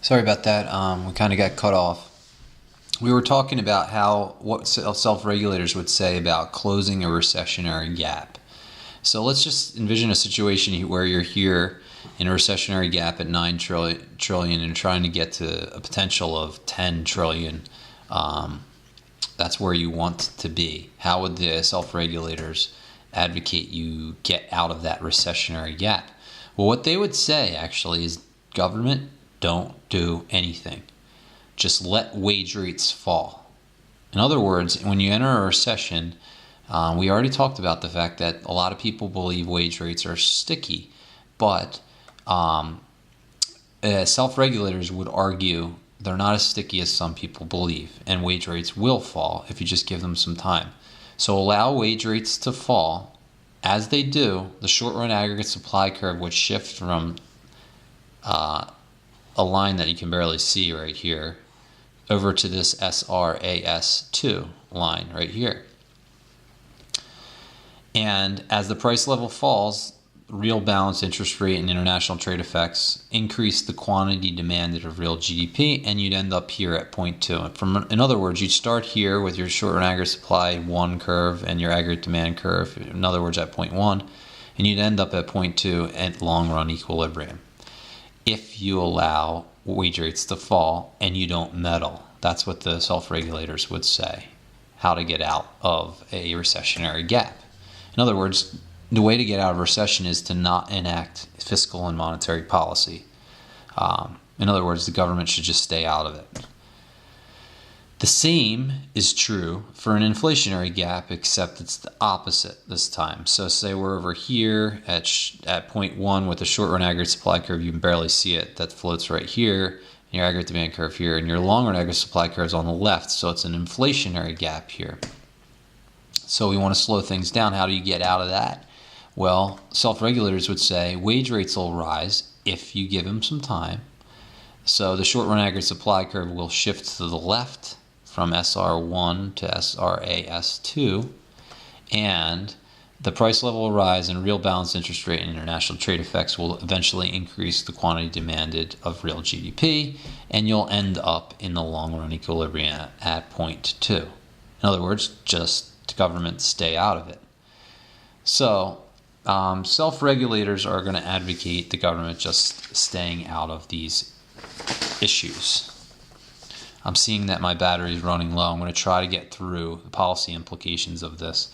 Sorry about that. We kind of got cut off. We were talking about what self-regulators would say about closing a recessionary gap. So let's just envision a situation where you're here in a recessionary gap at 9 trillion and trying to get to a potential of 10 trillion. That's where you want to be. How would the self-regulators advocate you get out of that recessionary gap? Well, what they would say actually is government, don't do anything. Just let wage rates fall. In other words, when you enter a recession, we already talked about the fact that a lot of people believe wage rates are sticky, but self-regulators would argue they're not as sticky as some people believe, and wage rates will fall if you just give them some time. So allow wage rates to fall. As they do, the short-run aggregate supply curve would shift from a line that you can barely see right here over to this SRAS2 line right here. And as the price level falls, real balanced interest rate and international trade effects increase the quantity demanded of real GDP, and you'd end up here at 0.2. In other words, you'd start here with your short-run aggregate supply 1 curve and your aggregate demand curve, in other words at 0.1, and you'd end up at 0.2 at long-run equilibrium if you allow wage rates to fall and you don't meddle. That's what the self-regulators would say, how to get out of a recessionary gap. In other words, the way to get out of recession is to not enact fiscal and monetary policy. In other words, the government should just stay out of it. The same is true for an inflationary gap, except it's the opposite this time. So say we're over here at 0.1 with a short-run aggregate supply curve. You can barely see it. That floats right here. And your aggregate demand curve here. And your long-run aggregate supply curve is on the left. So it's an inflationary gap here. So we want to slow things down. How do you get out of that? Well, self-regulators would say wage rates will rise if you give them some time. So the short-run aggregate supply curve will shift to the left from SR1 to SRAS2, and the price level will rise, and real balanced interest rate and international trade effects will eventually increase the quantity demanded of real GDP, and you'll end up in the long-run equilibrium at 0.2. In other words, just government stay out of it. So self-regulators are going to advocate the government just staying out of these issues. I'm seeing that my battery is running low. I'm going to try to get through the policy implications of this.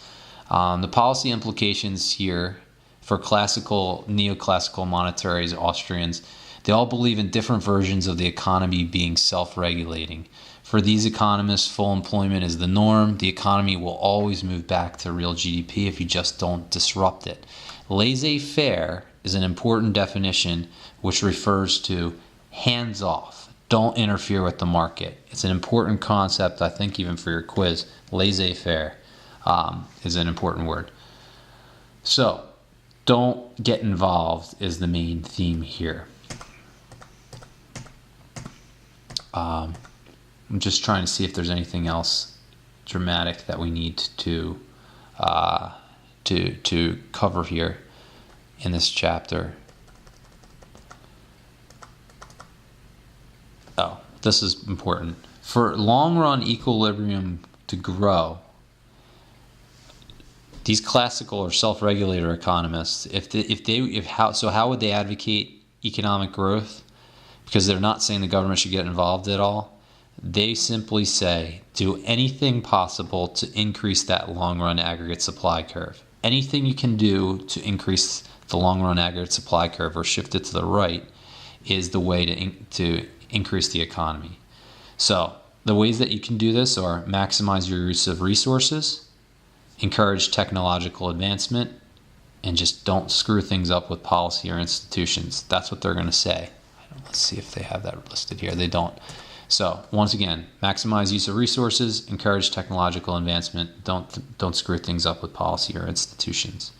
The policy implications here for classical, neoclassical monetaries, Austrians, they all believe in different versions of the economy being self-regulating. For these economists, full employment is the norm. The economy will always move back to real GDP if you just don't disrupt it. Laissez-faire is an important definition which refers to hands off. Don't interfere with the market. It's an important concept, I think, even for your quiz. Laissez-faire is an important word. So, don't get involved is the main theme here. I'm just trying to see if there's anything else dramatic that we need to cover here in this chapter. Oh, this is important. For long-run equilibrium to grow, these classical or self-regulator economists, how would they advocate economic growth? Because they're not saying the government should get involved at all. They simply say, do anything possible to increase that long-run aggregate supply curve. Anything you can do to increase the long-run aggregate supply curve or shift it to the right is the way to increase the economy. So the ways that you can do this are maximize your use of resources, encourage technological advancement, and just don't screw things up with policy or institutions. That's what they're going to say. Let's see if they have that listed here. They don't. So once again, maximize use of resources, encourage technological advancement, don't screw things up with policy or institutions.